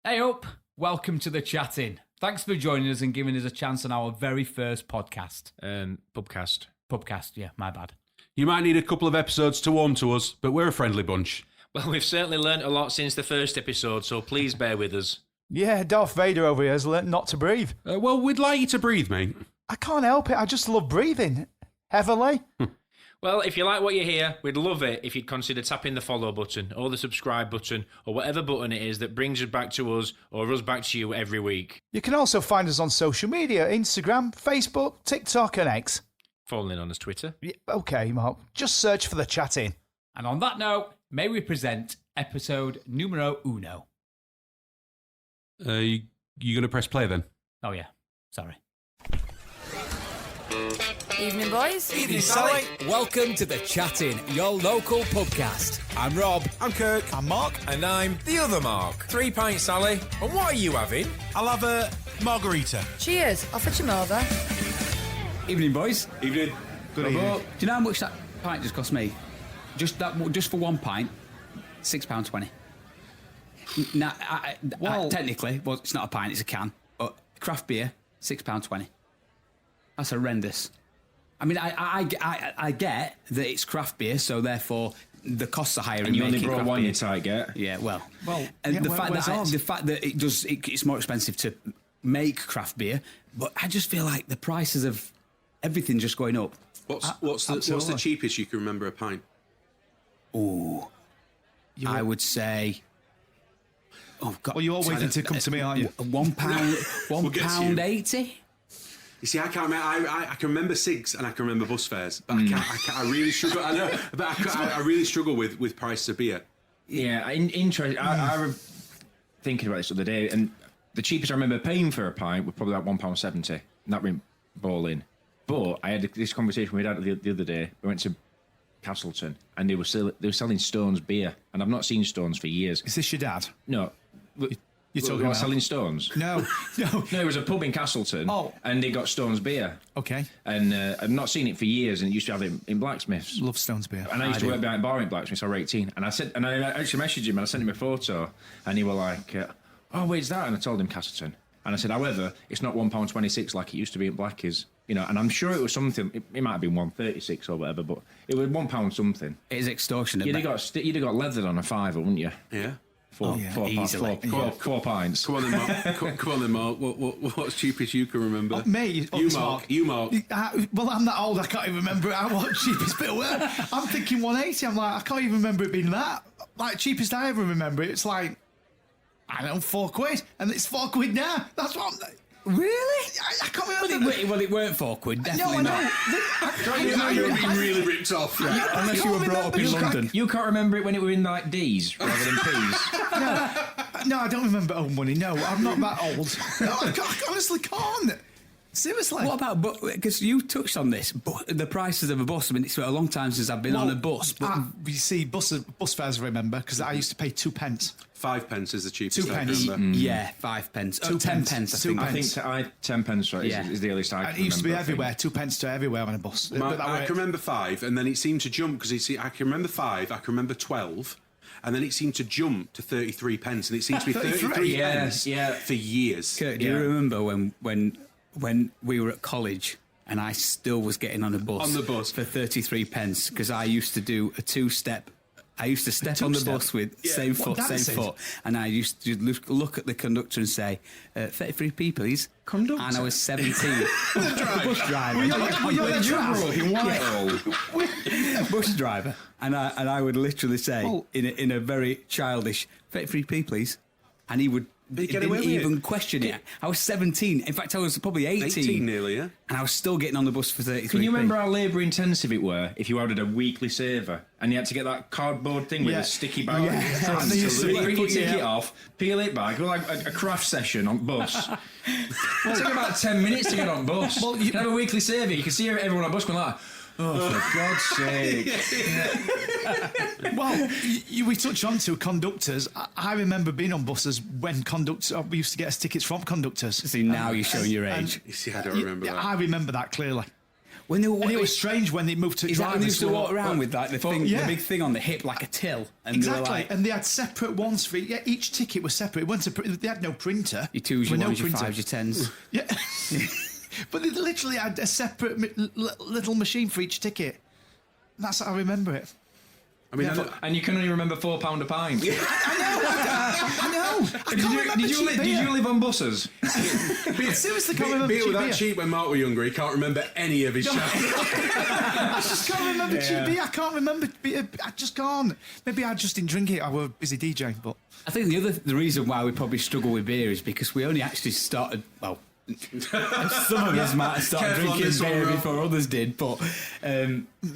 Hey up, welcome to The Chatting. Thanks for joining us and giving us a chance on our very first podcast. Pubcast. Pubcast, yeah, my bad. You might need a couple of episodes to warm to us, but we're a friendly bunch. Well, we've certainly learnt a lot since the first episode, so please bear with us. Yeah, Darth Vader over here has learnt not to breathe. Well, we'd like you to breathe, mate. I can't help it. I just love breathing. Heavily. Well, if you like what you hear, we'd love it if you'd consider tapping the follow button or the subscribe button or whatever button it is that brings us back to us or us back to you every week. You can also find us on social media, Instagram, Facebook, TikTok and X. Falling in on us Twitter. Yeah, okay, Mark. Just search for The Chatting. And on that note, may we present episode numero uno. You going to press play then? Oh yeah, sorry. Evening, boys. Evening, Sally. Welcome to The Chatting, your local pubcast. I'm Rob. I'm Kirk. I'm Mark. And I'm the other Mark. 3 pints, Sally. And what are you having? I'll have a margarita. Cheers. I'll fetch him over. Evening, boys. Evening. Good evening. Do you know how much that pint just cost me? Just for one pint, £6.20. Now, technically, well, it's not a pint; it's a can. But craft beer, £6.20. That's horrendous. I mean, I get that it's craft beer, so therefore the costs are higher. And you only making brought craft one, beer. you tight get. Yeah, well, yeah, the where's fact that it's more expensive to make craft beer, but I just feel like the prices of everything just going up. What's the cheapest you can remember a pint? Ooh, I would say. Oh God! Well, you're all waiting to come to me, aren't you? £1, We'll get to you. £1.80. You see, I can't remember. I can remember cigs and I can remember bus fares, but I really struggle. I know, but I really struggle with prices of beer. Yeah, interesting. I was thinking about this the other day, and the cheapest I remember paying for a pint was probably like £1.70, and that went bowling. But I had this conversation with Dad the other day. We went to Castleton, and they were selling Stones beer, and I've not seen Stones for years. Is this your dad? No. You're talking about about selling Stones? No. No, it was a pub in Castleton, and they got Stones beer. Okay. And I've not seen it for years, and it used to have it in Blacksmiths. Love Stones beer. And I used to work behind a bar in Blacksmiths. I was 18, and I actually messaged him, and I sent him a photo, and he was like, "Oh, where's that?" And I told him Castleton, and I said, "However, it's not £1.26 like it used to be at Blackies." You know, and I'm sure it was something. It might have been £1.36 or whatever, but it was £1 something. It is extortionate. You'd have got leathered on a fiver, wouldn't you? Yeah. Four pints. Come on then, Mark. Come on then, Mark. What's cheapest you can remember? Me? You, Mark. Well, I'm that old, I can't even remember what cheapest bit were. I'm thinking 180. I'm like, I can't even remember it being that. Like, cheapest I ever remember, it's like, I don't know, £4. And it's £4 now. That's what I'm... Really? I can't remember. Well, it weren't £4, definitely not. You're being really ripped off. Yeah. Unless you were brought up in London. You can't remember it when it were in like D's rather than P's. No, I don't remember old money. No, I'm not that old. No, I honestly can't. Seriously. What about, because you touched on this, the prices of a bus. I mean, it's been a long time since I've been on a bus. But you see, bus fares, I remember, because I used to pay 2 pence. 5 pence is the cheapest. 2 I pence. remember. Yeah, 5 pence. 2 10 pence. pence, I 2 think. pence. I think 10 pence is the earliest I can And it used to be remember, everywhere, 2 pence to everywhere on a bus. I can remember 5, and then it seemed to jump, because I can remember 5, I can remember 12, and then it seemed to jump to 33 pence, and it seemed to be 33 pence for years. Kurt, do you remember when we were at college and I still was getting on a bus for 33 pence because I used to do a 2-step. I used to step on the bus with same foot, and I used to look at the conductor and say, 33p please. Conductor? And I was 17. Bus driver. Bus driver. And I would literally say, in a very childish, 33p please. And he would... didn't even question it. I was 17. In fact, I was probably 18. 18 nearly, yeah. And I was still getting on the bus for 33p. Can you remember how labour intensive it were if you ordered a weekly saver and you had to get that cardboard thing with a sticky bag? Bring your ticket off, peel it back, like a craft session on bus. It took about 10 minutes to get on bus. Well, you have a weekly saver, you can see everyone on bus going like, oh, for God's sake. Well, we touched on to conductors. I remember being on buses when we used to get us tickets from conductors. See, now you're showing your age. You see, I don't remember that. I remember that clearly. When they were, and it was strange when they moved to is that when they used to walk around with like the big thing on the hip like a till? And Exactly, they were like, and they had separate ones for each ticket was separate. It wasn't they had no printer. your twos, your With ones, your fives, your tens. Yeah, but they literally had a separate little machine for each ticket. That's how I remember it. I mean, And you can only remember £4 a pint. I know. I can't remember Did cheap beer. you live on buses? Seriously, can't remember beer cheap was that beer. cheap when Mark were younger. He can't remember any of his childhood. I just can't remember cheap beer. I can't remember beer. I just can't. Maybe I just didn't drink it. I was busy DJing, but I think the reason why we probably struggle with beer is because we only actually started. Well, some of us might have started Careful on drinking this one, beer Rob. before others did, but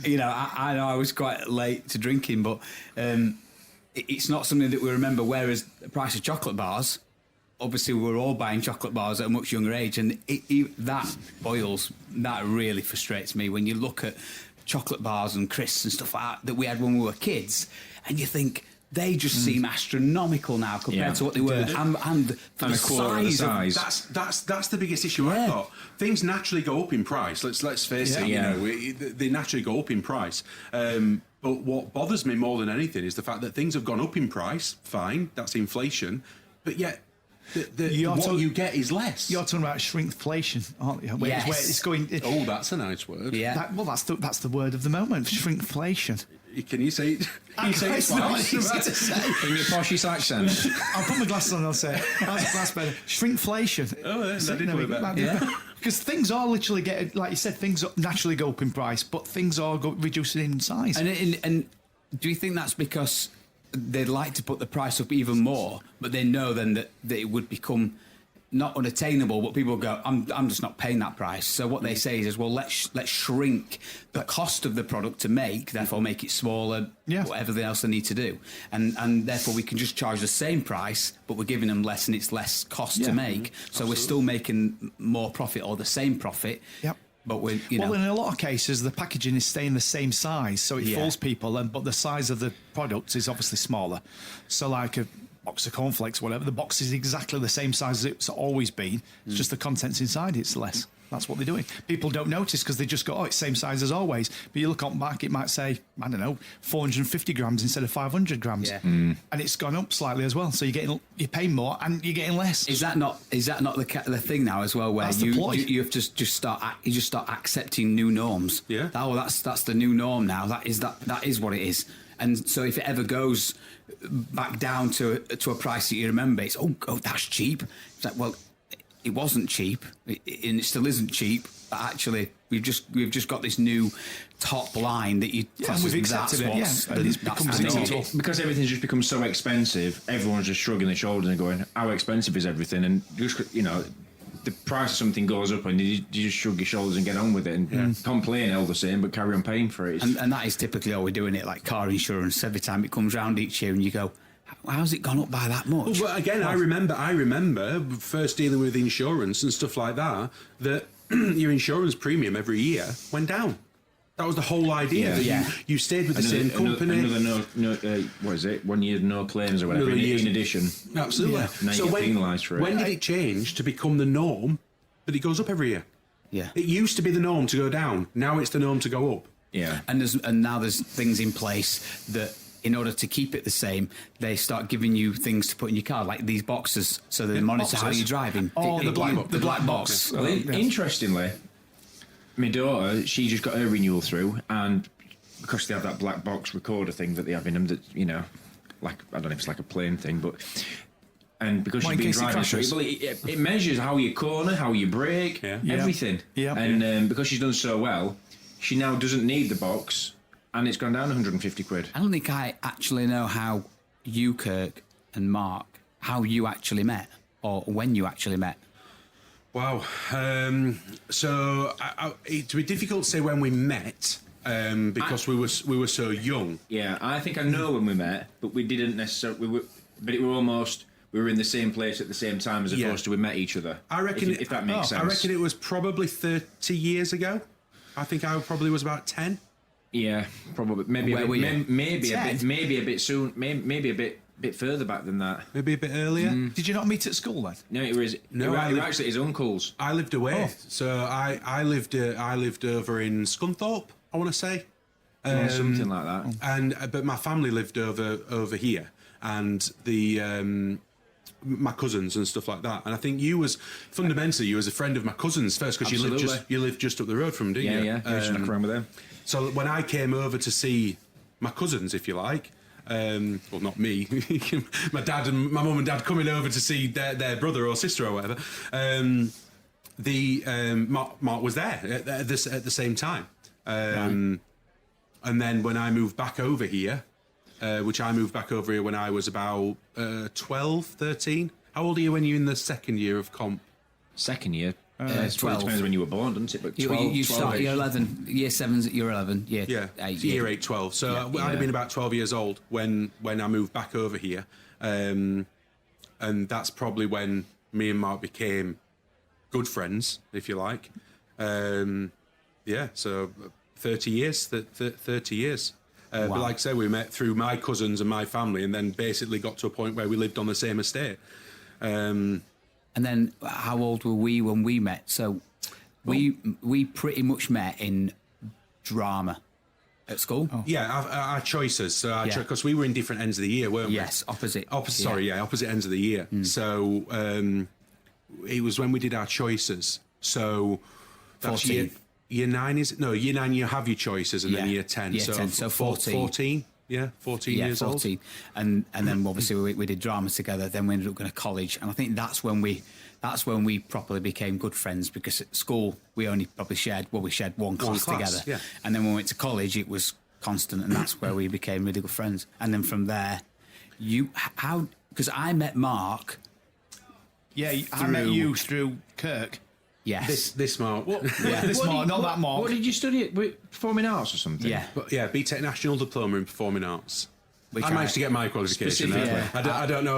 you know, I know I was quite late to drinking, but it's not something that we remember. Whereas the price of chocolate bars, obviously, we were all buying chocolate bars at a much younger age, and that really frustrates me when you look at chocolate bars and crisps and stuff like that we had when we were kids, and you think. They just seem astronomical now compared to what they were, and for the a quarter of the size. That's the biggest issue I've got. Things naturally go up in price. Let's face it. You know, they naturally go up in price. But what bothers me more than anything is the fact that things have gone up in price. Fine, that's inflation. But yet, what you get is less. you're talking about shrinkflation, aren't you? Where Yes. it's going. Oh, that's a nice word. Yeah. That's the word of the moment. Shrinkflation. Can you say it? Can you say it It's not twice? easy to say. In your poshish accent. I'll put my glasses on and I'll say it. That's better. Shrinkflation. Oh, yeah, that did work better. Yeah. Because things are literally getting, like you said, things naturally go up in price, but things are reducing in size. And do you think that's because they'd like to put the price up even more, but they know then that it would become not unattainable, but people go, I'm just not paying that price. So what they say is, well, let's shrink the cost of the product to make, therefore make it smaller, whatever else they need to do. And therefore we can just charge the same price, but we're giving them less and it's less cost to make. So we're still making more profit or the same profit. Yep. But we're, well, in a lot of cases, the packaging is staying the same size, so it fools people, but the size of the product is obviously smaller. So like a box of cornflakes, whatever, the box is exactly the same size as it's always been. It's just the contents inside it's less. That's what they're doing. People don't notice because they just go, oh, it's same size as always. But you look on back, it might say, I don't know, 450 grams instead of 500 grams. Yeah. And it's gone up slightly as well. So you're paying more and you're getting less. Is that not the thing now as well, where That's the ploy. you have to just start accepting new norms? Yeah. That's the new norm now. That is what it is. And so if it ever goes back down to a price that you remember, it's oh that's cheap. It's like, well, it wasn't cheap, and it still isn't cheap. But actually, we've just got this new top line that you. And we've accepted it. And it's become acceptable. Because everything's just become so expensive, everyone's just shrugging their shoulders and going, "How expensive is everything?" And just the price of something goes up, and you just shrug your shoulders and get on with it and complain all the same, but carry on paying for it. And that is typically how we're doing it, like car insurance. Every time it comes round each year, and you go, how's it gone up by that much? Well, again, I remember first dealing with insurance and stuff like that your insurance premium every year went down. That was the whole idea. You stayed with the same company. Another what is it? 1 year no claims or whatever. In addition, absolutely. Yeah. Now you get penalised for it. When did it change to become the norm that it goes up every year? Yeah. It used to be the norm to go down. Now it's the norm to go up. Yeah. And now there's things in place that, in order to keep it the same, they start giving you things to put in your car, like these boxes, so they monitor how you're driving. Oh, the black box. Well, interestingly, my daughter, she just got her renewal through, and because they have that black box recorder thing that they have in them, that like I don't know if it's like a plane thing, but and because she's been driving straight, well, it measures how you corner, how you brake, everything. Yeah. And because she's done so well, she now doesn't need the box, and it's gone down 150 quid. I don't think I actually know how you, Kirk, and Mark, how you actually met, or when you actually met. Wow. So it would be difficult to say when we met because we were so young. Yeah, I think I know when we met, but we didn't necessarily. We were in the same place at the same time as opposed to we met each other. I reckon if that makes sense. I reckon it was probably 30 years ago. I think I probably was about 10. Yeah, probably. Maybe a bit soon. Maybe a bit A bit further back than that. Maybe a bit earlier. Did you not meet at school then? No, it was. No, No, I it was lived- actually his uncle's. I lived away, so I lived over in Scunthorpe, I want to say, Something like that. and but my family lived over here, and the my cousins and stuff like that. And I think you was fundamentally a friend of my cousins first because Absolutely. you lived just up the road from them, didn't you? Yeah. I used to knock around with them. So when I came over to see my cousins, if you like, well, not me, my dad and my mum and dad coming over to see their brother or sister or whatever, Mark was there at the same time. And then when I moved back over here, which I moved back over here when I was about 12, 13. How old are you when you're in the second year of comp? Second year. It's 12. 12. Depends when you were born, doesn't it? But You 12, start, you're 11, year 7's, you're 11, year Yeah, 8. year 8, 12. So I'd have been about 12 years old when I moved back over here. And that's probably when me and Mark became good friends, if you like. So 30 years, 30 years. But like I say, we met through my cousins and my family, and then basically got to a point where we lived on the same estate. And then how old were we when we met? So we pretty much met in drama at school. Yeah, our choices. So Yeah. because we were in different ends of the year, weren't we? Yes, opposite. Opposite ends of the year. So it was when we did our choices. So that's 14. year 9, is it? No, year 9 you have your choices, and then Yeah. year 10. Year 10, so 14. 14. Yeah, 14 Yeah, years 14. And then obviously we did drama together. Then we ended up going to college, and I think that's when we properly became good friends, because at school we only probably shared one class class, together. yeah. And then when we went to college, it was constant, and that's where we became really good friends. And then from there, because I met Mark. Yeah, I met you through Kirk. Yes. This Mark. This Mark, not that Mark. What did you study? Performing arts or something? Yeah. But yeah, BTEC National Diploma in Performing Arts. Which I managed to get my qualification. Specifically. I don't know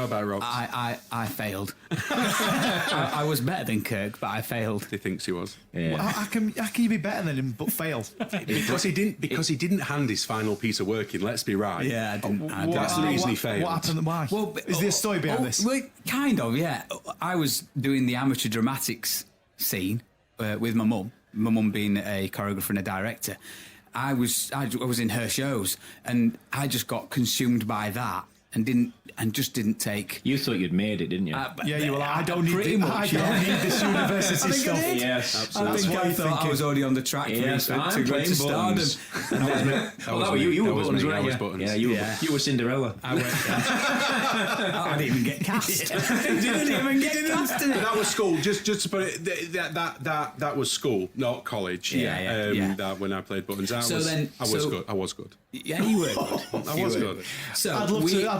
about Rob. I failed. I was better than Kirk, but I failed. He thinks he was. Yeah. Well, how can you be better than him but fail? Because he didn't hand his final piece of work in. Let's be right. Yeah, I didn't. That's the reason he failed. What happened? Why? Well, Is there a story behind this? Well, kind of, yeah. I was doing the amateur dramatics scene with my mum. My mum being a choreographer and a director. I was in her shows, and I just got consumed by that, and just didn't take. You thought you'd made it, didn't you? Yeah, you were like, I don't need pretty much, I don't need this university stuff. Yes, I absolutely. think I thought I was already on the track Yes, to I'm go playing to stardom. buttons. Well, you were buttons, weren't you? Yeah, you were Cinderella. I went. I didn't even get cast. didn't even get cast in it. But that was school. Just to put it, that was school, not college. Yeah. That when I played buttons, I was good. Yeah, you were good. I was good. So I'd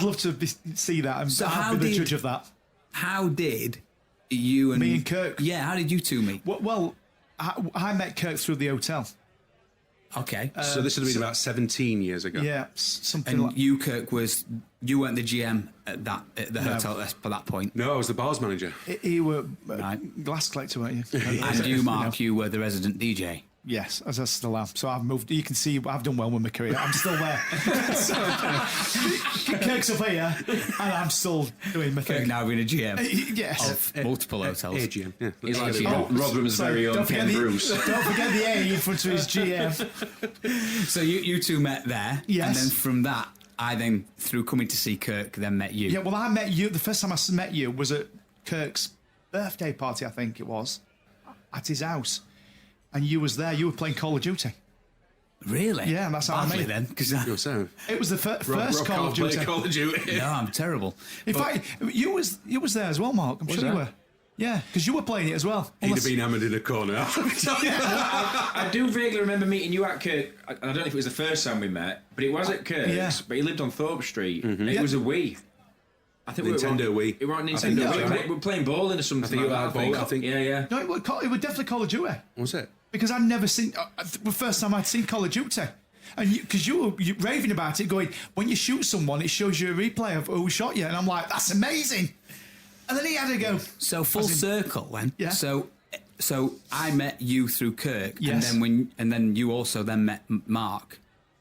love to see that and So I'd how be the did- judge of that. How did you and Me and Kirk? Yeah, how did you two meet? Well, I met Kirk through the hotel. Okay. So this would have been about 17 years ago. Yeah, something and like. you, Kirk, you weren't the GM at the hotel at that point. No, I was the bars manager. You were Right. glass collector, weren't you? And you, Mark, you were the resident DJ. Yes, as I still am. So I've moved. You can see I've done well with my career. I'm still there. So, Kirk's up here, and I'm still doing my Kirk thing. now being a GM Yes. of multiple hotels. AGM. Yeah. He's like Oh, Rotherham's very own Ken Bruce. Don't forget the A in front of his GM. So you two met there. Yes. And then from that, I then, through coming to see Kirk, then met you. Yeah, well, I met you. The first time I met you was at Kirk's birthday party, I think it was, at his house. And you was there. You were playing Call of Duty. Really? Yeah, that's how I Badly met you. then, because You're so. It was the first Rob Call of can't play Duty. Call of Duty. no, I'm terrible. In fact, you was there as well, Mark. I'm sure you that? were. Yeah, because you were playing it as well. He'd have been hammered in a corner. I do vaguely remember meeting you at Kirk. I don't know if it was the first time we met, but it was at Kirk's. Yeah. But he lived on Thorpe Street. And it was a Wii. I think Nintendo Wii. We were on I think Nintendo that's Wii. right. We were playing bowling or something. I think like you that, had bowling, I think. Yeah. No, it was definitely Call of Duty. Was it? Because I'd never seen. The first time I'd seen Call of Duty. And because you were raving about it, going, when you shoot someone, it shows you a replay of who shot you. And I'm like, that's amazing. And then he had to go. So full circle then. Yeah. So I met you through Kirk, Yes. and then you also then met Mark.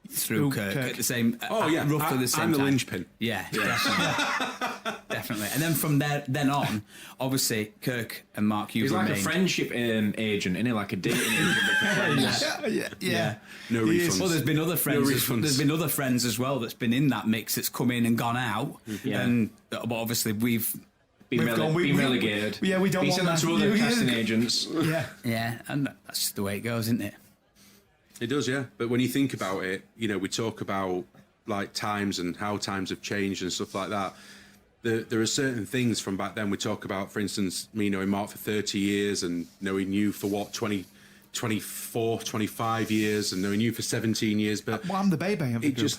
through Kirk at the same. Roughly the same I'm the time. linchpin. Yeah, definitely. Definitely. And then from then on, obviously, Kirk and Mark, you've He's like remained. a friendship agent, isn't he? Like a dating agent. But for friends. Yeah. No refunds. Well, there's been other friends. No refunds. There's been other friends as well that's been in that mix that's come in and gone out. Yeah. And but obviously we've Been we- relegated. Yeah, we don't He want sent that that. to other Yeah. casting agents. yeah, and that's just the way it goes, isn't it? It does, yeah. But when you think about it, we talk about like times and how times have changed and stuff like that. There are certain things from back then. We talk about, for instance, me knowing Mark for 30 years and knowing you for 24, 25 years and knowing you for 17 years. But Well, I'm the baby of the group.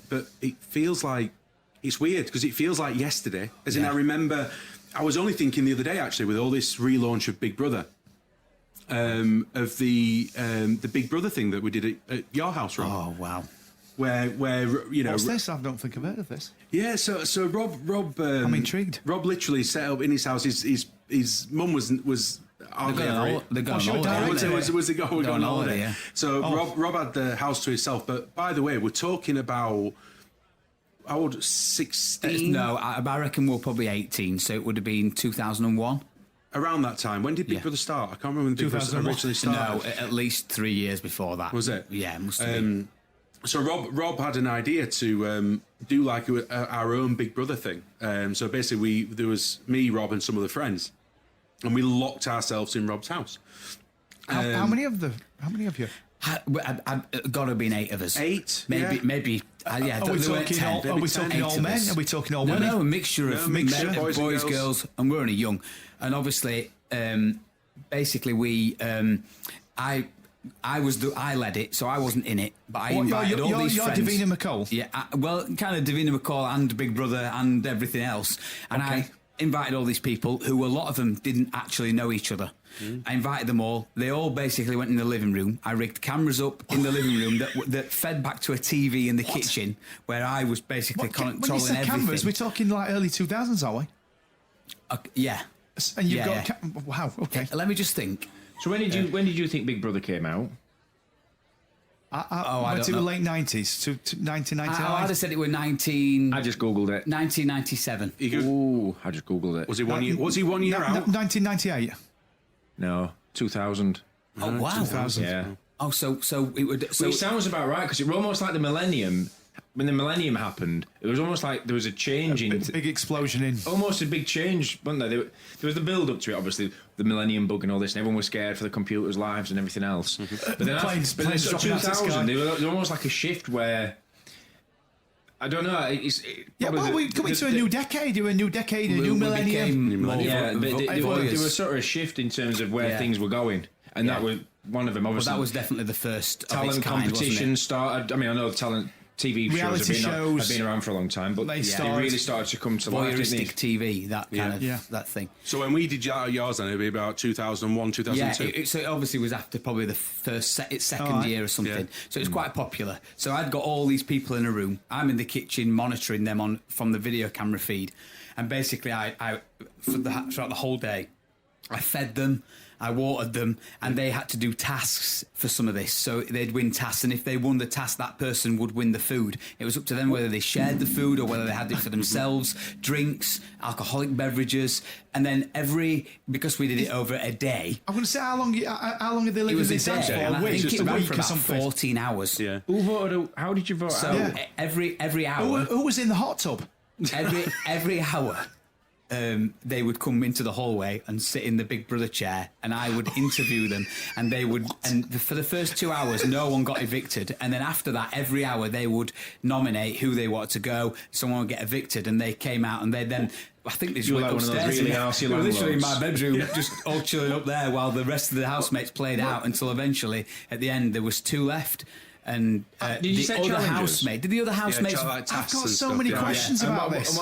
but it feels like, it's weird because it feels like yesterday. As in, I remember, I was only thinking the other day actually with all this relaunch of Big Brother, of the Big Brother thing that we did at your house, Rob. Oh wow. Where What's this? I don't think I've heard of this. yeah, so Rob I'm intrigued. Rob literally set up in his house. His mum was hardly They're going ever on- they're going she on was holiday, direct. aren't they? was the goal? We're going on holiday. yeah. So Rob had the house to himself. But by the way, we're talking about how old? 16. No, I reckon we're probably 18, so it would have been 2001. Around that time. When did Big Yeah. Brother start? I can't remember when Big Brother 2001. originally started. No, at least 3 years before that. Was it? Yeah, it must have been. So Rob had an idea to do like our own Big Brother thing. So basically, there was me, Rob, and some other friends, and we locked ourselves in Rob's house. How many of you? I've got to have been 8 of us. 8? Maybe, Yeah. maybe. Yeah, Are we there weren't talking 10. all? Are we talking 8 all of men? us. Are we talking all No, women? no, a mixture of mixture. men, Boys boys, and girls. girls, and we're only young. And obviously, basically, we, I led it, so I wasn't in it, but I invited all these you're friends. Davina McCall. Yeah, well, kind of Davina McCall and Big Brother and everything else. And I invited all these people who, a lot of them, didn't actually know each other. I invited them all. They all basically went in the living room. I rigged cameras up in the living room that fed back to a TV in the kitchen, where I was basically controlling When you say everything. cameras, we're talking like early 2000s, are we? Yeah. And you've Yeah, got wow. Okay. Let me just think. So when did you think Big Brother came out? I went don't to the know. late 90s to 1999. I'd have said it were I just googled it. 1997. Ooh, I just googled it. Was he 1 year? Was he 1 year out? 1998. No, 2000. Oh wow. 2000. Yeah. Oh, so it would. So It sounds about right because it was almost like the millennium. When the millennium happened, it was almost like there was a change in. Big explosion in. Almost a big change, wasn't there? There was the build up to it, obviously, the millennium bug and all this, and everyone was scared for the computers' lives and everything else. But then Planes after dropping out of the sky. 2000, there was almost like a shift where. I don't know. Yeah, well, we're coming to a new decade. A new decade, a new we millennium. became more Yeah, but there voyeurs. was sort of a shift in terms of where Yeah. things were going, and that Yeah. was one of them. Well, Obviously, that was definitely the first of its talent kind, competition wasn't started. I mean, I know talent TV Reality shows shows. have been around for a long time, but They they started- really started to come to it? life. didn't Voyeuristic they? TV, that kind of Yeah. that thing. So when we did yours, then it'd be about 2001, 2002. Yeah, so it obviously was after probably the its second Alright. year or something. Yeah. So it was quite popular. So I'd got all these people in a room. I'm in the kitchen monitoring them from the video camera feed, and basically I throughout the whole day, I fed them, I watered them, and they had to do tasks for some of this. So they'd win tasks, and if they won the task, that person would win the food. It was up to them whether they shared the food or whether they had it for themselves, drinks, alcoholic beverages, and then because we did it over a day, I'm going to say how long are they it living was in a this house day, for? and A I week, think just it a ran week for or about something. 14 hours. Yeah. Who voted? How did you vote? So Yeah. every hour, Who was in the hot tub? every hour, they would come into the hallway and sit in the Big Brother chair, and I would interview them, and they would. And for the first 2 hours, no one got evicted, and then after that, every hour they would nominate who they wanted to go. Someone would get evicted, and they came out, and they then. I think they just You were went like one of those upstairs. really and arsey they were literally in my landlords. bedroom, just all chilling up there, while the rest of the housemates played out until eventually, at the end, there was 2 left. And Did you the set other challenges? housemate, did the other housemates? like I've tasks got and so stuff, many yeah. questions And about this.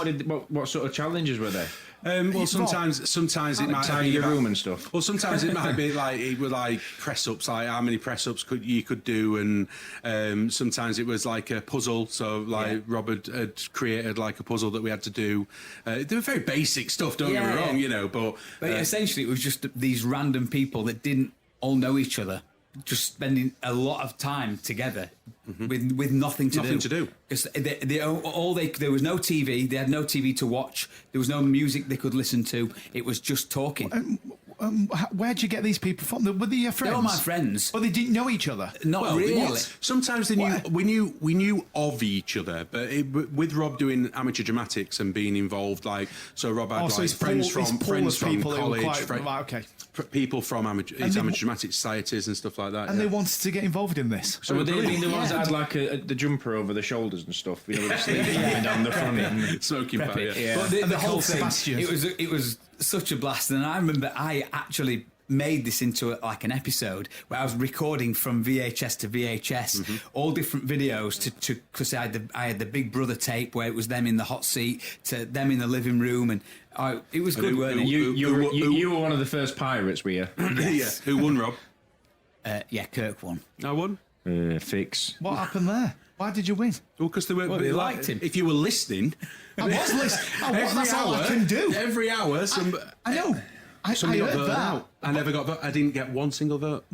what sort of challenges were there? Well, sometimes it might Tidy be your about- room and stuff. Well, sometimes it might be like it would like press ups, like how many press ups you could do, and sometimes it was like a puzzle. So like Robert had created like a puzzle that we had to do. They were very basic stuff. Don't get me Yeah. wrong, but But essentially, it was just these random people that didn't all know each other. just spending a lot of time together with nothing to do. Because there was no TV. They had no TV to watch. There was no music they could listen to. It was just talking. Where'd you get these people from? Were they your friends? They were my friends. Well, they didn't know each other. Not really. Sometimes they knew. We knew of each other, but with Rob doing amateur dramatics and being involved, like so, Rob had friends from college, people from amateur dramatic societies and stuff like that. And they wanted to get involved in this. So were they the ones that had like the jumper over the shoulders and stuff? You know, the sleeves coming down the front and smoking pipe. But the whole thing, Sebastian. it was such a blast, and I remember I actually made this into like an episode where I was recording from VHS to VHS, all different videos because I had the Big Brother tape where it was them in the hot seat to them in the living room, and it was good, weren't it? You were one of the first pirates, were you? Yeah. Who won, Rob? Kirk won. I won. Fix. What happened there? Why did you win? Well, because they liked him. If you were listening, I was listening. That's all I can do. Every hour, I know. I somebody got heard voted that. out. I never got voted. I didn't get one single vote.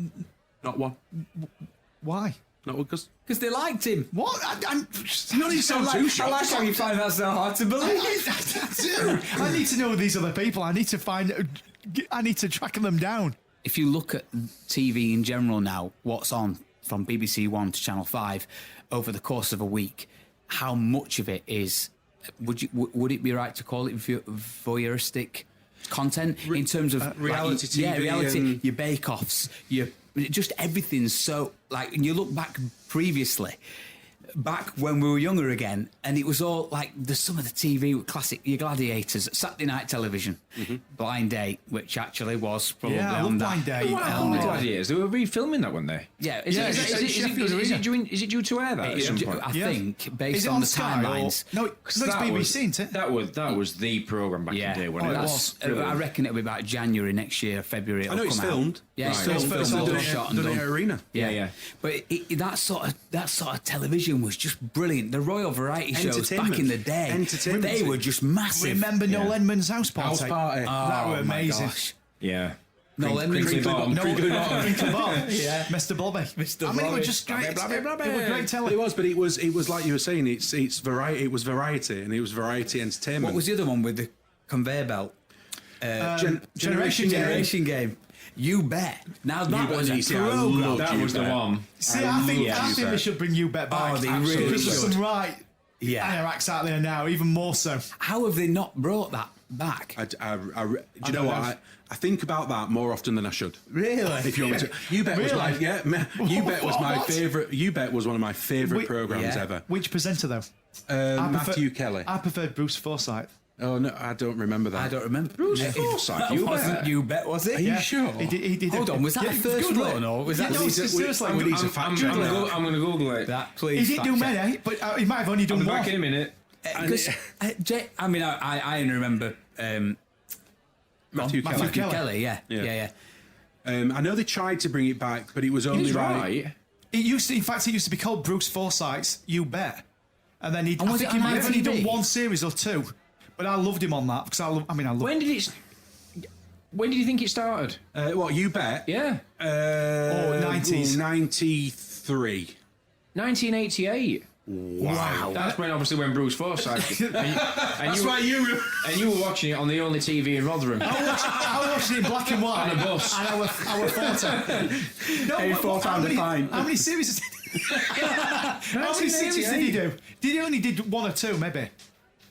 Not one. Why? Not one, because they liked him. What? you don't need to sound too shocked. I like how you find that so hard to believe. I need to know these other people. I need to track them down. If you look at TV in general now, what's on from BBC One to Channel 5 over the course of a week, how much of it is, would it be right to call it voyeuristic content in terms of reality TV? Yeah, reality, your bake-offs, just everything's so, like, and you look back previously, back when we were younger again, and it was all like some of the TV classic, your Gladiators, Saturday night television, Blind Date, which actually was probably on that. Blind Date. Gladiators. They were refilming that, one day. Yeah, Is it due to air that at some point? I think based it on on the Sky timelines. No, it's BBC, isn't it? That was the programme back in the day. When it was. I reckon it'll be about January next year, February. I know it's filmed. Yeah, Right. it's filmed, Done shot and in done. arena. Yeah. But that sort of television was just brilliant. The Royal Variety shows back in the day, they were just massive. Remember Noel Edmonds' house party? House party. That were amazing. Yeah. Noel Edmonds. Crinkly Bottom. Yeah. Mr. Bobby. Mr. I mean, it Bobby. was just great. It was great telly. It was, but it was like you were saying. It's variety. It was variety, and it was variety entertainment. What was the other one with the conveyor belt? Generation Game. You bet. Now that was a easy. program. That was the one. See, I think they should bring You Bet back. Oh, they really Because there's should. some right acts out there now, even more so. How have they not brought that back? Do you know what? I think about that more often than I should. Really? If you want me to, You Bet was You Bet was my favourite. You Bet was one of my favourite programs ever. Which presenter though? Matthew Kelly. I preferred Bruce Forsyth. Oh no, I don't remember that. I don't remember. Bruce Forsyth. That wasn't You Bet, was it? Are you sure? He did Hold on, was that the first run or was that? no, seriously. I'm going to Google it. That, please. He didn't do many, but he might have only done I'm one. back in a minute. Because I mean, I only remember Matthew Kelly. Yeah. I know they tried to bring it back, but it was only He's like. right. It used to be called Bruce Forsyth's You Bet, and then I was think it he on might have only ITV? done one series or two. But I loved him on that because I love. When did you think it started? What, You Bet? Yeah. 90s. 93. 1988. Wow. That's when Bruce Forsyth. That's why you. And you were watching it on the only TV in Rotherham. I was watching it in black and white. On a bus. And our photo. No, how many series? How many series did he do? Did he only did one or two, maybe?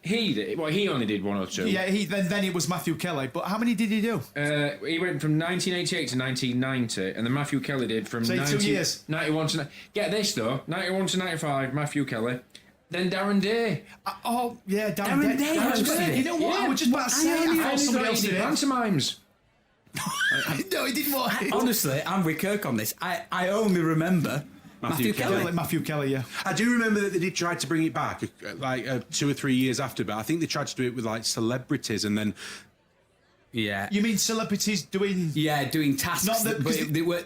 He did. Well, he only did one or two. Yeah, then it was Matthew Kelly. But how many did he do? He went from 1988 to 1990, and then Matthew Kelly did from 2 years. 91 to... Get this, though. 91 to 95, Matthew Kelly. Then Darren Day. Darren Day. You know what? I was just about to say. I thought somebody else did it. Pantomimes. No, he didn't want it. Honestly, I'm with Kirk on this. I only remember Matthew Kelly. Matthew Kelly, yeah. I do remember that they did try to bring it back, 2 or 3 years after, but I think they tried to do it with like celebrities, and then. Yeah. You mean celebrities doing? Yeah, doing tasks. Not that- but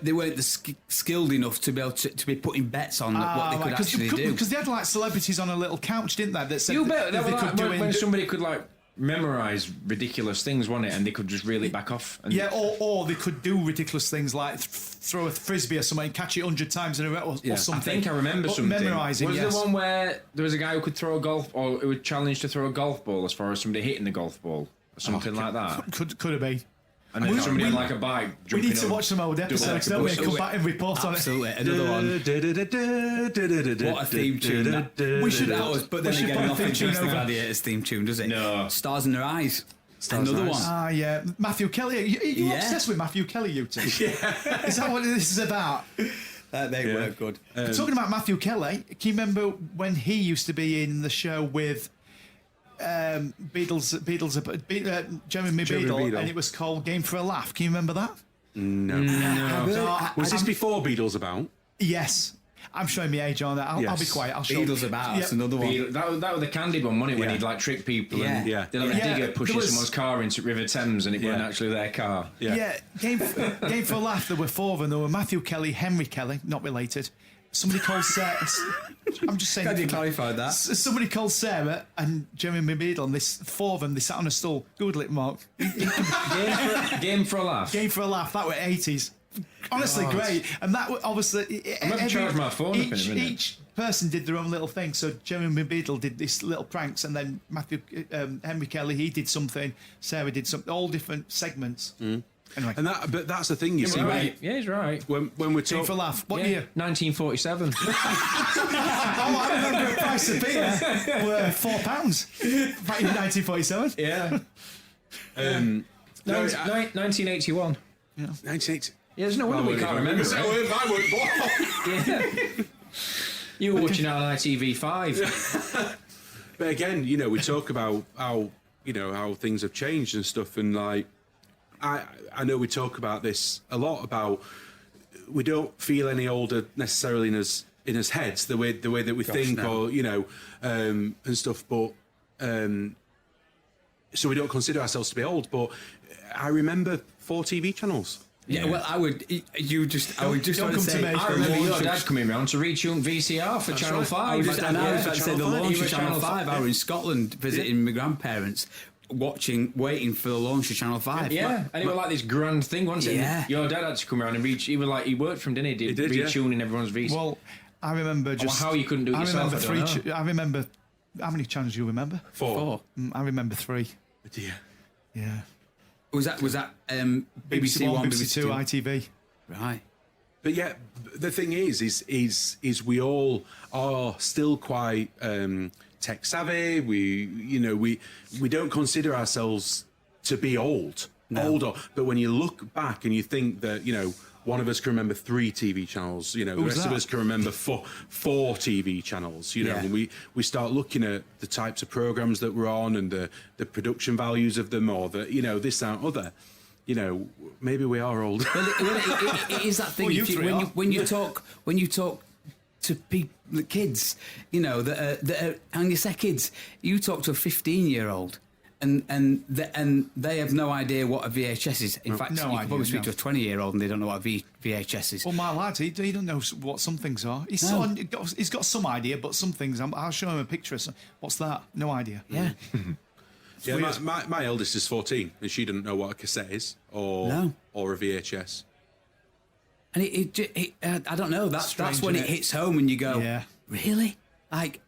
they weren't skilled enough to be able to be putting bets on what they could actually do. Because they had like celebrities on a little couch, didn't they? That said You bet. that they could do when somebody could like memorise ridiculous things, wasn't it? And they could just reel it back off. And or they could do ridiculous things like throw a frisbee or something and catch it 100 times in a row or something. I think I remember something. Memorising, Was the one where there was a guy who could throw a golf, or who was challenged to throw a golf ball as far as somebody hitting the golf ball, or something like that? Could have been. And then somebody on like a bike We jumping need to up, watch some old episodes, don't we? Come back and report on it. Absolutely, another one. What a theme tune! We should, But then again, put a nothing theme tune beats the over. Gladiators theme tune, does it? No. Stars in Their Eyes. Another one. Ah, yeah. Matthew Kelly. You're obsessed with Matthew Kelly, you two. Yeah. Is that what this is about? They were good. Talking about Matthew Kelly, can you remember when he used to be in the show with Jeremy Beadle, and it was called Game for a Laugh? Can you remember that? No. Was this before Beatles About? Yes. I'm showing my age on that. I'll be quiet. I'll show Beatles About. That's another one. That was the candy bun, wasn't it? When he'd like trick people and they'd have a digger pushing someone's car into River Thames and it wasn't actually their car. Yeah. Game for a Laugh. There were four of them. There were Matthew Kelly, Henry Kelly, not related. Somebody called Sarah. I'm just saying. Glad you clarified that. Somebody called Sarah and Jeremy Beadle, and four of them, they sat on a stool. Google it, Mark. Game for a Laugh. Game for a Laugh. That were 80s. Honestly, great. And that was obviously. I'm going to charge my phone up in a minute. Each person did their own little thing. So Jeremy Beadle did this little pranks, and then Henry Kelly, he did something. Sarah did something. All different segments. Anyway. But that's the thing, you see. Right. Yeah, he's right. When we're Game for a Laugh. What year? 1947. I remember the price of beer were £4 back in 1947. Yeah. 1981. 1980. Yeah, there's no wonder we can't remember it. You were watching on ITV5. But again, we talk about how things have changed and stuff, and like I know we talk about this a lot about we don't feel any older necessarily in us heads the way that we think no. or and stuff, but so we don't consider ourselves to be old. But I remember 4 TV channels. Yeah, well, I would just want to say, I remember your dad coming round to retune VCR for Channel 5. I was about to say the launch of Channel 5. I was in Scotland visiting my grandparents, waiting for the launch of Channel 5. Yeah, and it was like this grand thing, wasn't it? Yeah. Your dad had to come around and he worked from, didn't he? Retuning everyone's VCR. Well, I remember just. How you couldn't do it yourself, I remember. How many channels do you remember? 4. I remember 3. Dear. Yeah. Was that BBC One, BBC Two, ITV? Right. But yeah, the thing is we all are still quite tech savvy. We don't consider ourselves to be older. But when you look back and you think that one of us can remember 3 TV channels, the rest of us can remember 4 TV channels, and we start looking at the types of programs that we're on and the production values of them, or this, that, other. Maybe we are old. It is that thing. When you talk to people, the kids, that are, and you say kids, you talk to a 15-year-old. And they have no idea what a VHS is. In fact, you can probably speak to a 20-year-old and they don't know what a VHS is. Well, my lad, he don't know what some things are. He's got some idea, but some things, I'll show him a picture of some. What's that? No idea. Yeah. My eldest is 14 and she doesn't know what a cassette is or a VHS. And I don't know. That's when it hits home and you go, really? Like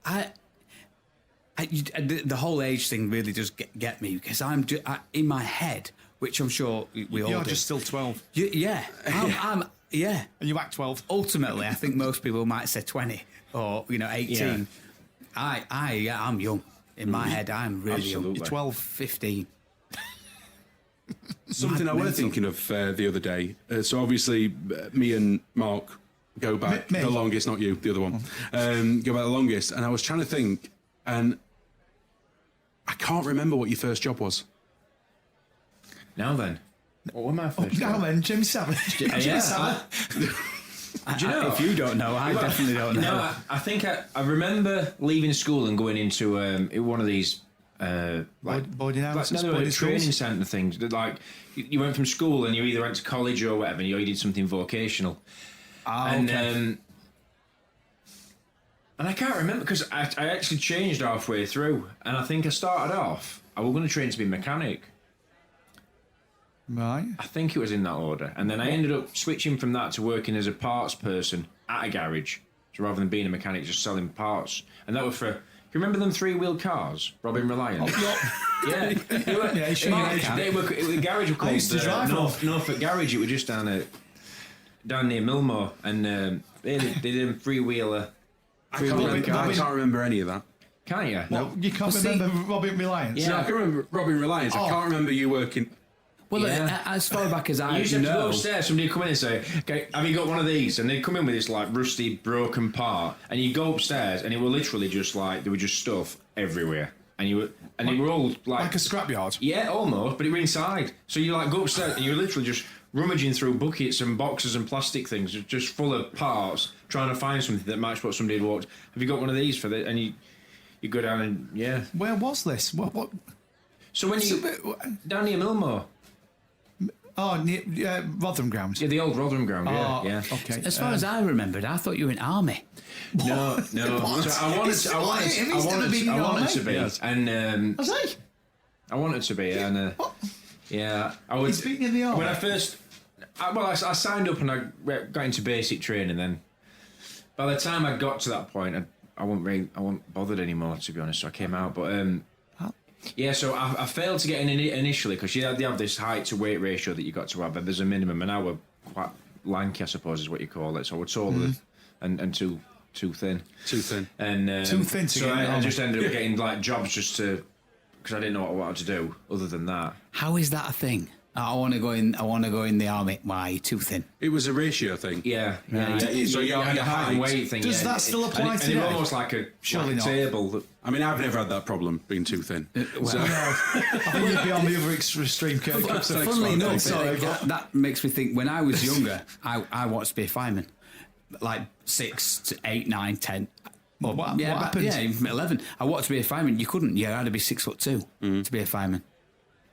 the whole age thing really does get me, because I'm in my head, which I'm sure we all do. You're just still 12. I'm and you act 12. Ultimately, I think most people might say 20 or 18. Yeah. I'm young. In my head, I'm really young. You're 12, 15. Something I was thinking of the other day. So obviously, me and Mark go back the longest, not you, the other one. Go back the longest, and I was trying to think, and I can't remember what your first job was. Now then, what was my first job? Now then, Jimmy Savage. Do you know? If you don't know, I definitely don't know. No, I think I remember leaving school and going into one of these boarding houses, training centre things. Like you went from school and you either went to college or whatever, and you did something vocational. And I can't remember because I actually changed halfway through, and I think I started off. I was going to train to be a mechanic. Right. I think it was in that order. And then I ended up switching from that to working as a parts person at a garage. So rather than being a mechanic, just selling parts. And that was for... You remember them 3-wheel cars? Robin Reliant? Yeah. They were, the garage was called... I used to drive Norfolk Garage. It was just down near Millmore. And they did a 3-wheeler... I can't remember any of that. Can't you? No. You can't remember Robin Reliance? Yeah, I can remember Robin Reliance. I can't remember you working... Well, as far back as I know... You used to have to go upstairs, somebody would come in and say, okay, have you got one of these? And they'd come in with this, like, rusty, broken part, and you go upstairs, and it were literally just, like, there were just stuff everywhere. And they were all, like... Like a scrapyard? Yeah, almost, but it were inside. So you, like, go upstairs, and you're literally just rummaging through buckets and boxes and plastic things, just full of parts, trying to find something that matched what somebody had walked. Have you got one of these for the... And you go down and, yeah. Where was this? What? So when down near Millmore... Oh, near Rotherham Ground. Yeah, the old Rotherham Ground. Yeah. Okay. As far as I remembered, I thought you were in army. No. So I wanted to be, Yes. and Was he? I wanted to be, and yeah, I was. He's been in the army. When I first, I signed up and I got into basic training. Then, by the time I got to that point, I wasn't bothered anymore, to be honest. So I came out, but yeah, so I failed to get in initially because they have this height to weight ratio that you got to have, and there's a minimum, and I were quite lanky, I suppose is what you call it. So I was taller and too thin. Too thin. And Too thin to so get in the I army. just ended up getting like jobs just to because I didn't know what I wanted to do other than that. How is that a thing? I want to go in the army. Why? You're too thin. It was a ratio thing. Yeah. So your your height and height. weight thing. Does that still apply and today? it's almost like a Surely not. table. That, I mean, I've never had that problem being too thin. I think you'd be on the other extreme curve. Funnily enough, that makes me think. When I was younger, I wanted to be a fireman, like 6 to 8, 9, 10. Well, what happened? Yeah, even 11. I wanted to be a fireman. You couldn't. You had to be 6'2" to be a fireman.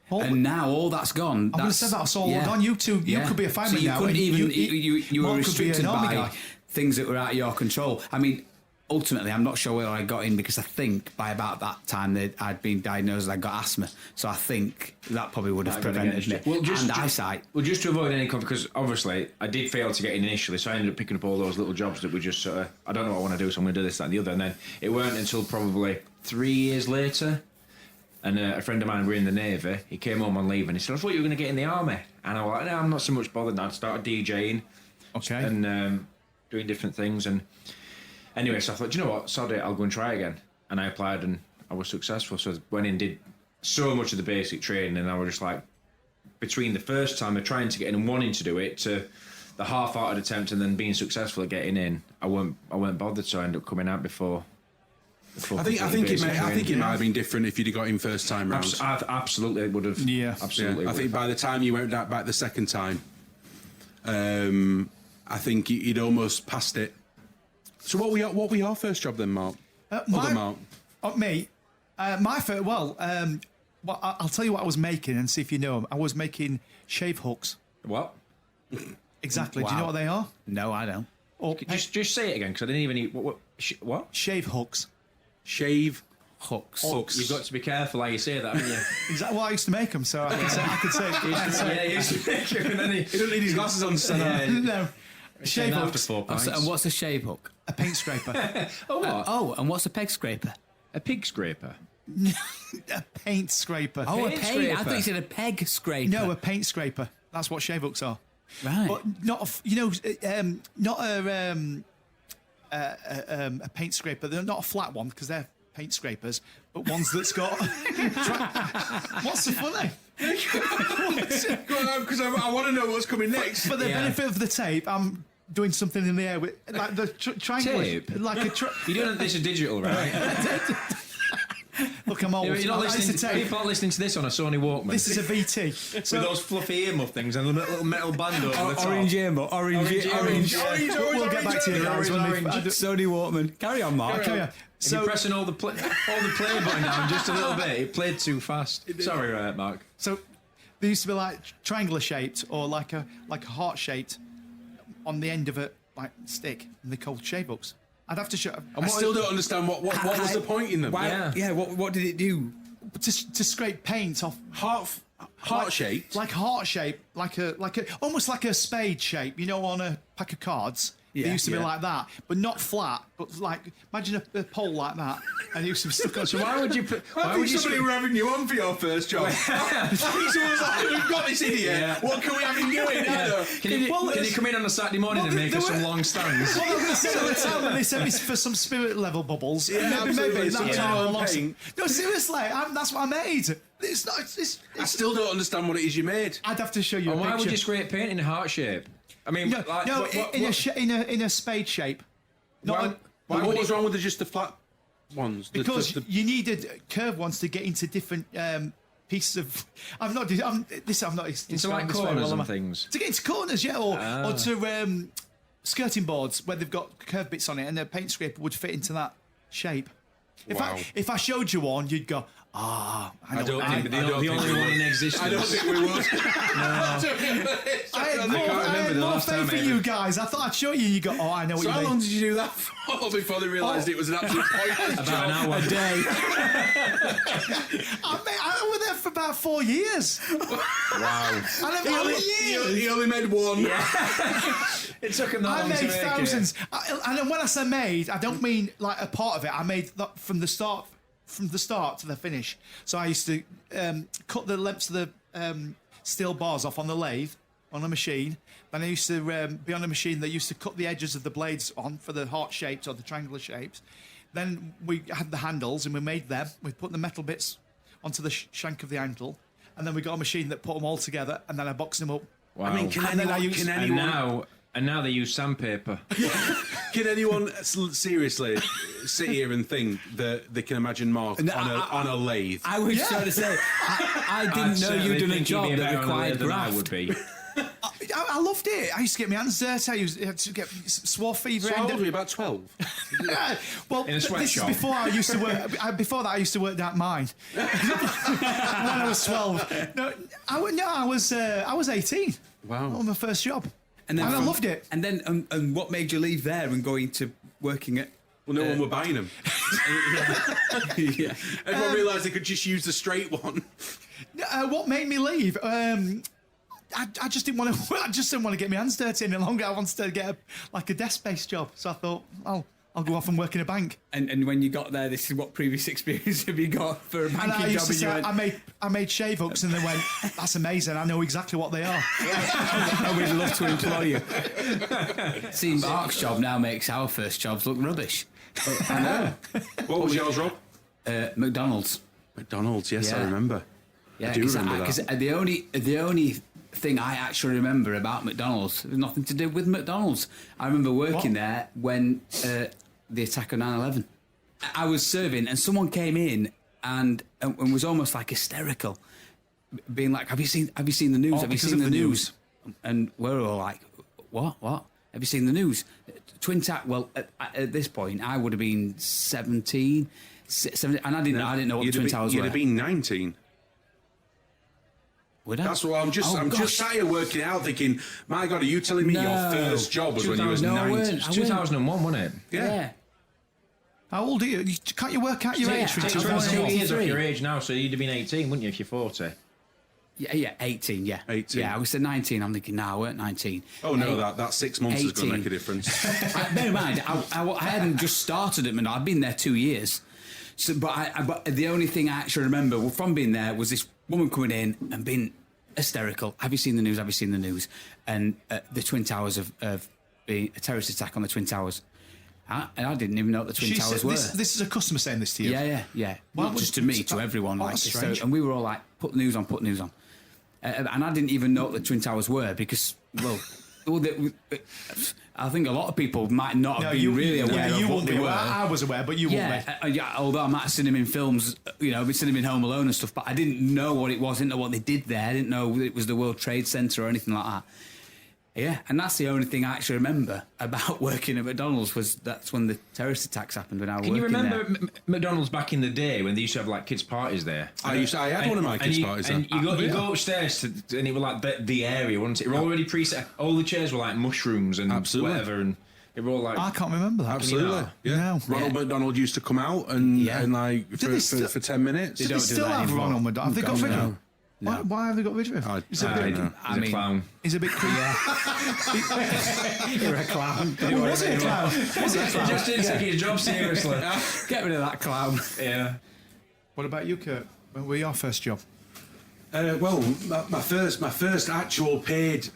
And now all that's gone. I'm going to say that's all gone. You two, you could be a fireman so you now. couldn't even. You were Mark could be restricted an army by guy. things that were out of your control. I mean, ultimately, I'm not sure whether I got in because I think by about that time that I'd been diagnosed, I got asthma. So I think that probably would have prevented me. And eyesight. Well, just to avoid any conflict, because obviously I did fail to get in initially, so I ended up picking up all those little jobs that were just sort of, I don't know what I want to do, so I'm going to do this, that, and the other. And then it weren't until probably 3 years later. And a friend of mine were in the Navy. He came home on leave and he said, I thought you were going to get in the army. And I was like, no, I'm not so much bothered. And I'd started DJing and doing different things. And anyway, so I thought, do you know what? Sod it, I'll go and try again. And I applied and I was successful. So I went in, did so much of the basic training. And I was just like, between the first time of trying to get in and wanting to do it to the half-hearted attempt and then being successful at getting in, I weren't bothered. So I ended up coming out before. I think it might have been different if you'd have got in first time round. Absolutely, it would have. Yeah, absolutely. Yeah. I think by the time you went back the second time, I think you'd almost passed it. So what were your first job then, Mark? Mark. Me, my first. Well, I'll tell you what I was making and see if you know them. I was making shave hooks. What? Exactly. Wow. Do you know what they are? No, I don't. Or Just say it again because I didn't even. What? shave hooks. Shave Hooks. You've got to be careful how you say that, haven't you? Exactly. Well, I used to make them, so I could say. He used to make them, and then he don't need his glasses on. No. Shave hooks. And what's a shave hook? A paint scraper. Oh, and what's a peg scraper? A pig scraper. A paint scraper. Oh, Paint a paint. scraper. I thought you said a peg scraper. No, a paint scraper. That's what shave hooks are. Right. But not not a paint scraper. They're not a flat one because they're paint scrapers, but ones that's got. What's so funny? Because I want to know what's coming next. For the benefit of the tape, I'm doing something in the air with like the triangle. Tape? Like a. You're doing this is digital, right? Look, I'm old. You're not listening. It's a tape. People aren't listening to this on a Sony Walkman. This is a VT. with those fluffy earmuff things and a little metal band over the top. Orange earmuff. Orange. We'll get back to you guys when we. Sony Walkman. Carry on, Mark. Carry on. So you're pressing all the play button down just a little bit. It played too fast. Sorry, Mark. So they used to be like triangular shaped or like a heart shaped on the end of a like stick, and they're called shave hooks. I'd have to show. I still don't understand what was the point in them. What did it do? to scrape paint off. Heart shaped, like heart shape, like a almost like a spade shape. You know, on a pack of cards. It used to be like that, but not flat. But like, imagine a pole like that, and it used to be stuck on. So why would you put? Why would somebody were having you on for your first job? Someone's like, we've got this idiot. Yeah. What can we have him doing? Can you come in on a Saturday morning and make us some long stands? Well, they said it's for some spirit level bubbles. Yeah, maybe that's how I lost. paint. No, seriously, that's what I made. It's not. I still don't understand what it is you made. I'd have to show you. And a why picture. would you scrape paint in a heart shape? I mean, in a spade shape. What was wrong with just the flat ones? Because you needed curved ones to get into different pieces of. I'm not. Into like corners and things. To get into corners, yeah, or to skirting boards where they've got curved bits on it, and the paint scraper would fit into that shape. If I showed you one, you'd go, I don't think the only one in existence. I don't think we would. I had more faith in you guys. I thought I'd show you. You go, I know what you mean. So how long did you do that for before they realised it was an absolute pointless About an hour a day? I was there for about 4 years. Wow. He only made one. Yeah. It took him that long to make it. I made thousands. And when I say made, I don't mean like a part of it. I made that from the start to the finish. So I used to cut the lengths of the steel bars off on the lathe on a machine. Then I used to be on a machine that used to cut the edges of the blades on for the heart shapes or the triangular shapes. Then we had the handles and we made them. We put the metal bits onto the shank of the handle, and then we got a machine that put them all together, and then I boxed them up. Wow. I mean, can anyone And now they use sandpaper. Can anyone seriously sit here and think that they can imagine Mark on a lathe? I was trying to say, I didn't know you'd done a job that required graft. I would be. I loved it. I used to get my hands dirty. I used to get swarf fever. So how old were you? About 12? Well, in a sweatshop. Before I used to work. Before that, I used to work down mine. When I was 12. I was 18. Wow. On my first job. And I loved it. And then, and what made you leave there and go into working at? Well, no one were buying them. Yeah. Everyone realised they could just use the straight one. What made me leave? I just didn't want to. I just didn't want to get my hands dirty any longer. I wanted to get a desk-based job. So I thought, I'll go off and work in a bank. And when you got there, this is what previous experience have you got for a banking job? I used to say, I made shave hooks, and they went, "That's amazing. I know exactly what they are." I would love to employ you. See, Mark's job now makes our first jobs look rubbish. I know. What was yours, Rob? McDonald's. McDonald's, yes, I remember. Yeah, I do remember that. Because the only thing I actually remember about McDonald's has nothing to do with McDonald's. I remember working there when the attack on 9/11. I was serving, and someone came in and was almost like hysterical, being like, "Have you seen the news? Have you seen the news?" And we're all like, "What? Have you seen the news?" Twin Tower. Well, at this point, I would have been 17, and I didn't know what the Twin Towers were. You'd have been 19. That's what I'm just. I'm just sat here working out, thinking, "My God, are you telling me your first job was when you was 19?" 2001, wasn't it? Yeah. How old are you? Can't you work out your age? Take 22 years off your age now, so you'd have been 18, wouldn't you, if you're 40? Yeah, 18, yeah. 18. Yeah, I was at 19, I'm thinking, no, I weren't 19. Oh, no, that 6 months 18. is going to make a difference. Bear in mind, I hadn't just started at Menard, I'd been there 2 years. So, but the only thing I actually remember from being there was this woman coming in and being hysterical. Have you seen the news? Have you seen the news? And the Twin Towers of being a terrorist attack on the Twin Towers. And I didn't even know what the Twin Towers were. This is a customer saying this to you? Yeah. Well, not just to me, to everyone. Like this. So, and we were all like, put the news on. And I didn't even know what the Twin Towers were because, I think a lot of people might not have been really aware of what they were. I was aware, but you wouldn't be. Although I might have seen them in films, I've been seeing them in Home Alone and stuff, but I didn't know what it was, didn't know what they did there, I didn't know it was the World Trade Center or anything like that. Yeah, and that's the only thing I actually remember about working at McDonald's that's when the terrorist attacks happened when I was working there. Can you remember McDonald's back in the day when they used to have like kids' parties there? I had one of my kids' parties there. And you go upstairs and it was like the area, wasn't it? It were already preset. All the chairs were like mushrooms and whatever. And They were all like, I can't remember that. Absolutely. Yeah. No. Ronald McDonald used to come out and like for 10 minutes. Do they still have Ronald McDonald? Have they got rid of him? Why have they got rid of him? he's a clown. He's a bit creepy. You're a clown. Was it a clown? Was it a clown? He just didn't take his job seriously. Get rid of that clown. Yeah. What about you, Kurt? When were your first job? Well, my first actual paid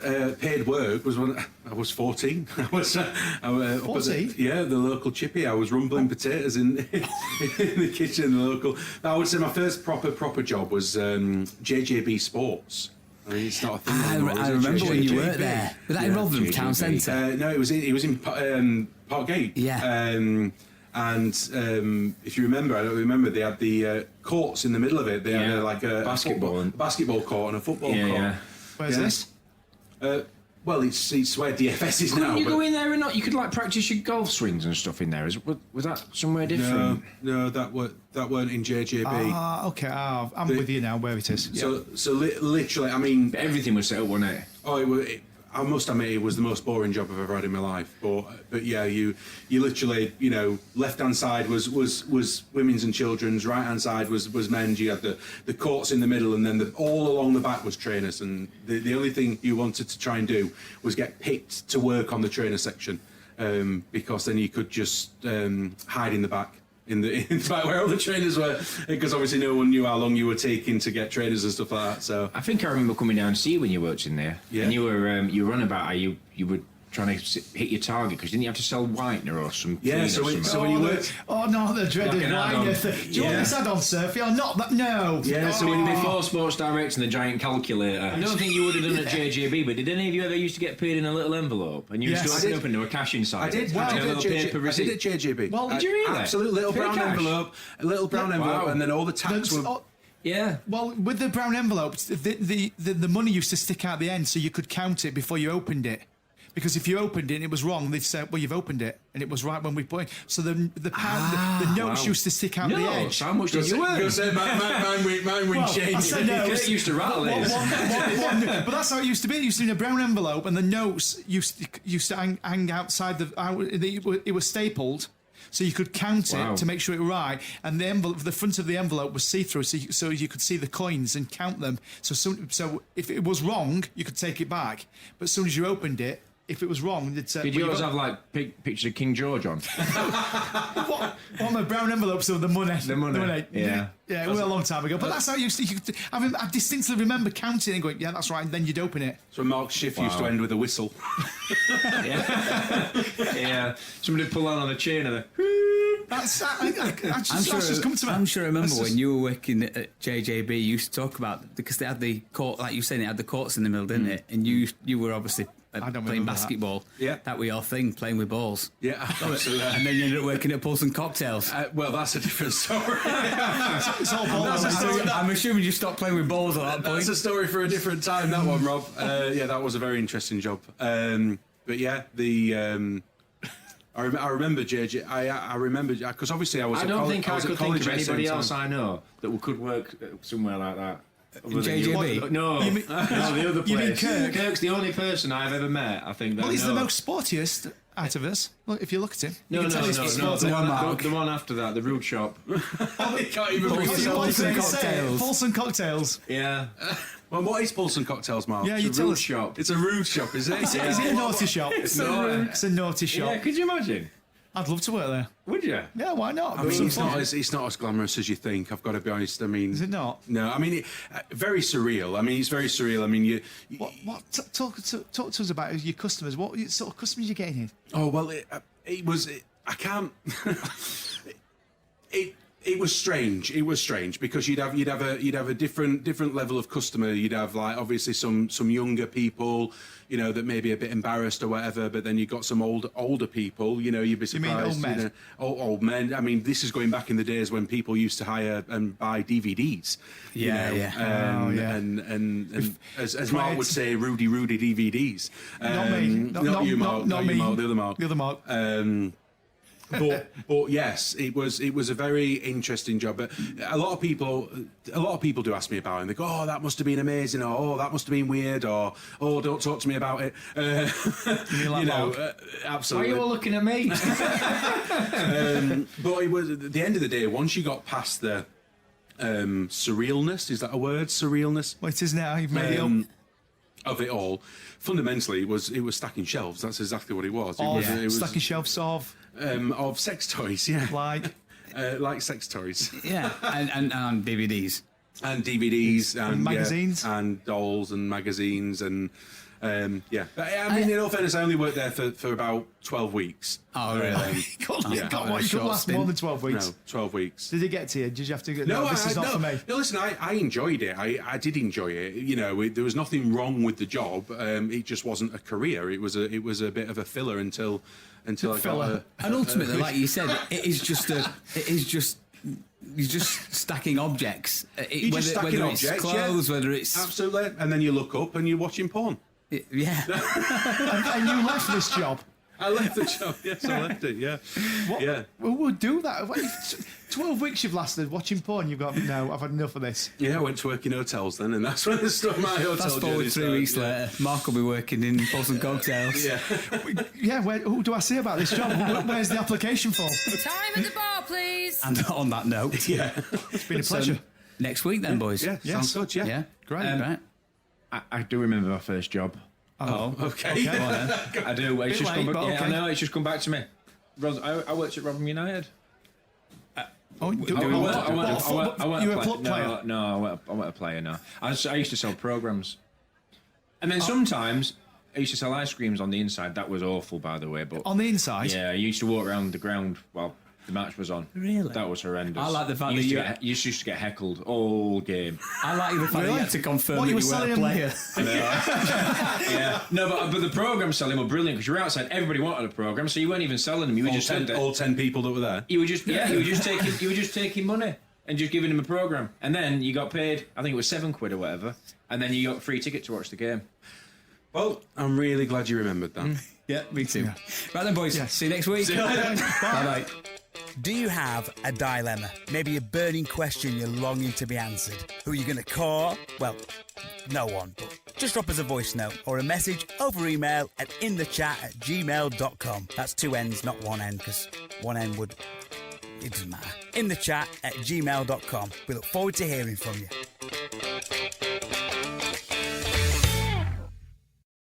work was when I was 14. I was 14? The local chippy. I was rumbling potatoes in the kitchen in the local. I would say my first proper job was JJB Sports. I mean, it's not a thing anymore, I remember when you worked there. Was that in Rotherham Town Centre? No, it was in Parkgate. Yeah. And if you remember, I don't remember, they had the courts in the middle of it. They had like a basketball court and a football court. Yeah. Where's this? Well, it's where DFS is now. Couldn't you go in there and not? You could like practice your golf swings and stuff in there. Was that somewhere different? No, that weren't in JJB. Okay. I'm with you now. Where it is? So literally, I mean, Everything was set up, wasn't it? oh, I must admit, it was the most boring job I've ever had in my life. But yeah, you literally, left hand side was women's and children's, right hand side was men's. You had the courts in the middle, and then all along the back was trainers. And the only thing you wanted to try and do was get picked to work on the trainer section, because then you could just hide in the back. In the back where all the trainers were, because obviously no one knew how long you were taking to get trainers and stuff like that. So I think I remember coming down to see you when you worked in there. Yeah. And you were on about how you were trying to hit your target, because didn't you have to sell whitener or some yeah. cleaner So or something? when you worked, the dreaded Like an whitener add-on. thing. Do you want this add-on, Surfy, or not? That no. Yeah, so Before Sports Direct and the giant calculator, I don't think you would have done at JJB, but did any of you ever used to get paid in a little envelope and you used to open it up and there were cash inside? I did. Well, I a did little paper at receipt. JJB. Well, did you really? Absolutely, little Pay brown cash? envelope, a little brown envelope, Wow. and then all the tax were. Yeah. Well, with the brown envelopes, the money used to stick out the end, so you could count it before you opened it. Because if you opened it and it was wrong, they'd say, "Well, you've opened it, and it was right when we put it." So the notes used to stick out the edge. How much did you earn? Mine would change. I said no. Kurt used to rattle it. But that's how it used to be. It used to be in a brown envelope, and the notes used to hang outside it was stapled, so you could count it to make sure it was right. And the front of the envelope was see-through, so you could see the coins and count them. So if it was wrong, you could take it back. But as soon as you opened it, if it was wrong, they'd say. Did you always have like pictures of King George on? on the brown envelopes of the money. The money. Yeah. Yeah, it was a long time ago. But that's how you used to. I distinctly remember counting and going, "Yeah, that's right." And then you'd open it. So Mark's shift used to end with a whistle. Yeah. Somebody pull on a chain and That's just come to me. I'm sure I remember when you were working at JJB, you used to talk about, because they had the court, like you saying, it had the courts in the middle, didn't it? And you were obviously playing basketball. Yeah. That was your thing, playing with balls. Yeah, absolutely. And then you ended up working at Pulse and Cocktails. Well, that's a different story. It's all balls. I'm assuming you stopped playing with balls at that point. That's a story for a different time, that one, Rob. Yeah, that was a very interesting job. But yeah, I remember JJ. I remember because obviously I was. I don't think I could think of anybody else else I know that could work somewhere like that. In JJB? No, the other place. You mean Kirk? Kirk's the only person I've ever met, I think. That Well, he's I the know. most sportiest out of us. Look, if you look at him, No, you no, can no, tell he's no. sporty. The one after that, the rude shop. He can't even bring Pulse himself. and Cocktails. Pulse and Cocktails. Yeah. Well, what is Pulse and Cocktails, Mark? Yeah, you It's a tell rude us. shop. It's a rude shop, is it? Is it a naughty shop? It's a naughty shop. Yeah, could you imagine? I'd love to work there. Would you? Yeah, why not? I mean, it's not as glamorous as you think. I've got to be honest. I mean, Is it not? No, I mean, very surreal. I mean, it's very surreal. I mean, Talk to us about your customers. What sort of customers you getting in? Oh well, I can't. It was strange. It was strange because you'd have a different level of customer. You'd have like obviously some younger people, that may be a bit embarrassed or whatever. But then you got some older people. You'd be surprised. You mean old men? Old men. I mean, this is going back in the days when people used to hire and buy DVDs. Yeah. And as Mark would say, Rudy DVDs. Not me. Not you, Mark. Not me. You, Mark. The other Mark. The other Mark. but yes, it was a very interesting job. But a lot of people do ask me about it, and they go, "Oh, that must have been amazing," or "Oh, that must have been weird," or "Oh, don't talk to me about it." Absolutely. Why are you all looking at me? But it was at the end of the day. Once you got past the surrealness, is that a word? Surrealness. Well, it is now. You've made it up. Of it all, fundamentally, it was stacking shelves. That's exactly what it was. It was Stacking shelves of sex toys, yeah, like sex toys, Yeah, and DVDs. And DVDs and magazines and dolls and magazines and But, I mean, in all fairness, I only worked there for about 12 weeks. Oh, really? You couldn't last more than 12 weeks. No, 12 weeks. Did it get to you? Did you have to go, this is not for me? No, listen, I enjoyed it. I did enjoy it. You know, there was nothing wrong with the job. It just wasn't a career. It was a bit of a filler until I got a... And ultimately, like you said, you're just stacking objects. Whether it's clothes, whether it's... Absolutely. And then you look up and you're watching porn. Yeah. and you left this job. I left the job. Yes, I left it. Yeah. What? Yeah. Well, we'll do that. 12 weeks you've lasted watching porn. You've got no. I've had enough of this. Yeah, I went to work in hotels then, and that's when I started my hotel. Fast forward 3 weeks later, Mark will be working in pubs and cocktails. Yeah. Yeah. Who do I say about this job? Where's the application form? Time at the bar, please. And on that note, Yeah. It's been a pleasure. Next week then, boys. Yeah. Sounds good. Yeah. Yeah. Great. Right. I do remember my first job. Oh, Okay. I do. It's just late, come back. but Yeah, okay. I know. It's just come back to me. I worked at Rotherham United. Oh, You I were a club player? No, I wasn't a player. No, I used to sell programs, and then sometimes I used to sell ice creams on the inside. That was awful, by the way. But on the inside. yeah, I used to walk around the ground while the match was on. Really? That was horrendous. I like the fact you that used to get heckled all game. I like the fact that you had to confirm What, that you you were were a selling player. Yeah, no, but the program selling were brilliant because you were outside. Everybody wanted a program, so you weren't even selling them. You were just all 10 people that were there. You were just taking money and just giving them a program, and then you got paid. I think it was £7 or whatever, and then you got a free ticket to watch the game. Well, I'm really glad you remembered that. Yeah, me too. Right then, boys. See you next week. Bye-bye. Do you have a dilemma? Maybe a burning question you're longing to be answered? Who are you going to call? Well, no one, but just drop us a voice note or a message over email at innthechat@gmail.com. That's 2 N's, not 1 N, because 1 N would... It doesn't matter. innthechat@gmail.com. We look forward to hearing from you.